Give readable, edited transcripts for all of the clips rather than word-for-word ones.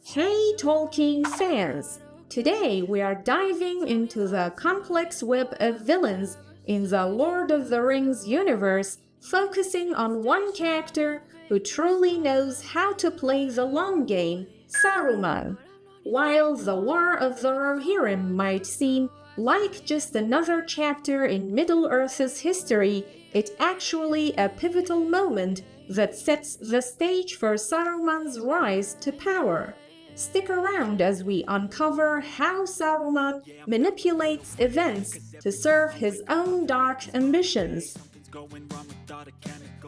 Hey Tolkien fans! Today we are diving into the complex web of villains in the Lord of the Rings universe, focusing on one character who truly knows how to play the long game, Saruman. While the War of the Rohirrim might seem like just another chapter in Middle-earth's history, it's actually a pivotal moment that sets the stage for Saruman's rise to power. Stick around as we uncover how Saruman manipulates events to serve his own dark ambitions.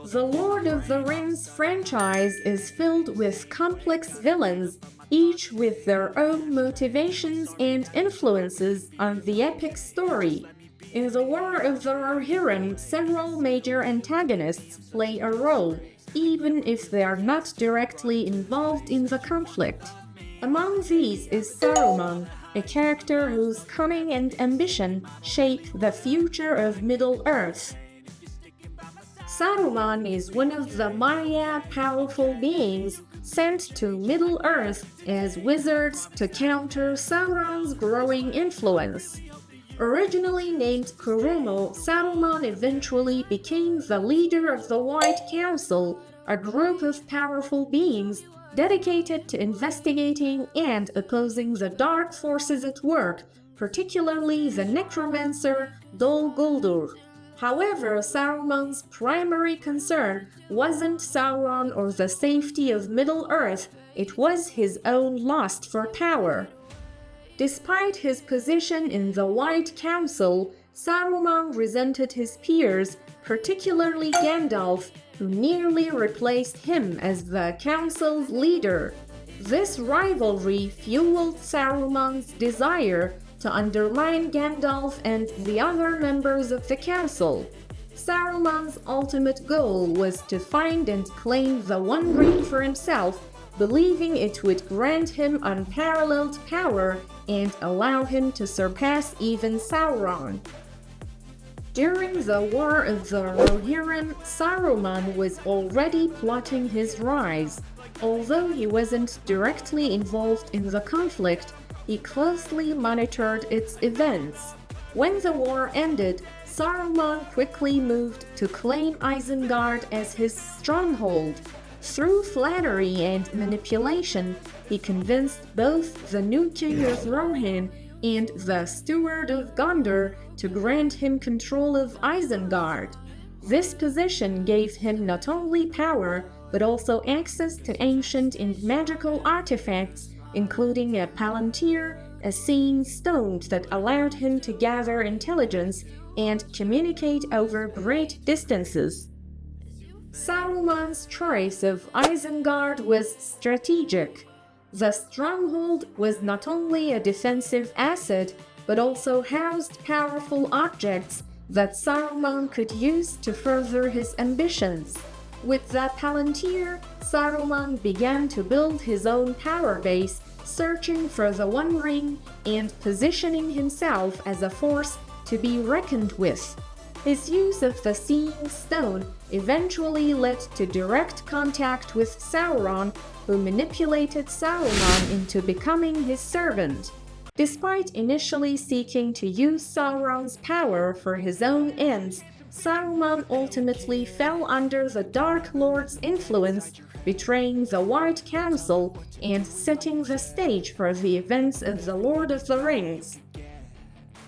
The Lord of the Rings franchise is filled with complex villains, each with their own motivations and influences on the epic story. In the War of the Rohirrim, several major antagonists play a role, even if they are not directly involved in the conflict. Among these is Saruman, a character whose cunning and ambition shape the future of Middle-earth. Saruman is one of the myriad powerful beings sent to Middle-earth as wizards to counter Sauron's growing influence. Originally named Kurumo, Saruman eventually became the leader of the White Council, a group of powerful beings dedicated to investigating and opposing the dark forces at work, particularly the necromancer Dol Guldur. However, Saruman's primary concern wasn't Sauron or the safety of Middle-earth, it was his own lust for power. Despite his position in the White Council, Saruman resented his peers, particularly Gandalf, who nearly replaced him as the council's leader. This rivalry fueled Saruman's desire to undermine Gandalf and the other members of the council. Saruman's ultimate goal was to find and claim the One Ring for himself, believing it would grant him unparalleled power and allow him to surpass even Sauron. During the War of the Rohirrim, Saruman was already plotting his rise. Although he wasn't directly involved in the conflict, he closely monitored its events. When the war ended, Saruman quickly moved to claim Isengard as his stronghold. Through flattery and manipulation, he convinced both the new king of Rohan and the steward of Gondor to grant him control of Isengard. This position gave him not only power, but also access to ancient and magical artifacts, including a palantir, a seeing stone that allowed him to gather intelligence and communicate over great distances. Saruman's choice of Isengard was strategic. The stronghold was not only a defensive asset, but also housed powerful objects that Saruman could use to further his ambitions. With the palantir, Saruman began to build his own power base, searching for the One Ring and positioning himself as a force to be reckoned with. His use of the Seeing Stone eventually led to direct contact with Sauron, who manipulated Saruman into becoming his servant. Despite initially seeking to use Sauron's power for his own ends, Saruman ultimately fell under the Dark Lord's influence, betraying the White Council and setting the stage for the events of the Lord of the Rings.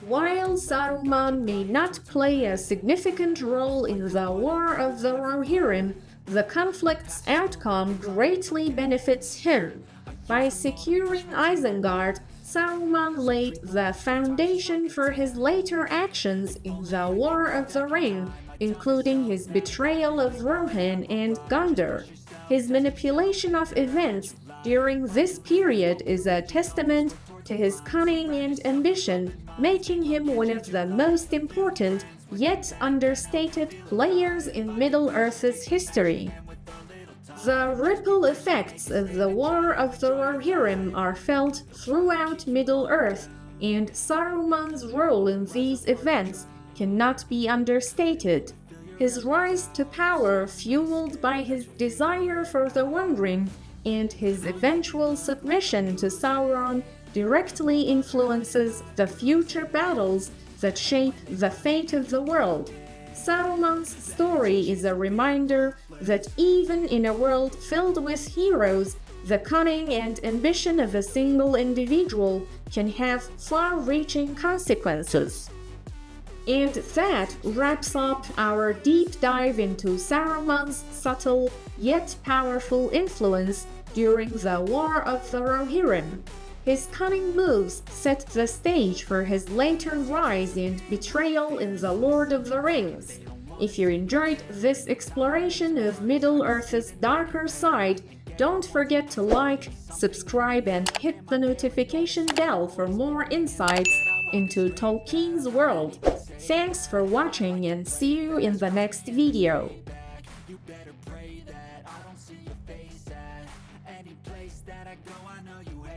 While Saruman may not play a significant role in the War of the Rohirrim, the conflict's outcome greatly benefits him. By securing Isengard, Saruman laid the foundation for his later actions in the War of the Ring, including his betrayal of Rohan and Gondor. His manipulation of events during this period is a testament to his cunning and ambition, making him one of the most important, yet understated players in Middle-earth's history. The ripple effects of the War of the Rohirrim are felt throughout Middle-earth, and Saruman's role in these events cannot be understated. His rise to power, fueled by his desire for the One Ring, and his eventual submission to Sauron directly influences the future battles that shape the fate of the world. Saruman's story is a reminder that even in a world filled with heroes, the cunning and ambition of a single individual can have far-reaching consequences. And that wraps up our deep dive into Saruman's subtle yet powerful influence during the War of the Rohirrim. His cunning moves set the stage for his later rise and betrayal in The Lord of the Rings. If you enjoyed this exploration of Middle-earth's darker side, don't forget to like, subscribe, and hit the notification bell for more insights into Tolkien's world. Thanks for watching and see you in the next video. You better pray that I don't see your face at any place that I go. I know you hate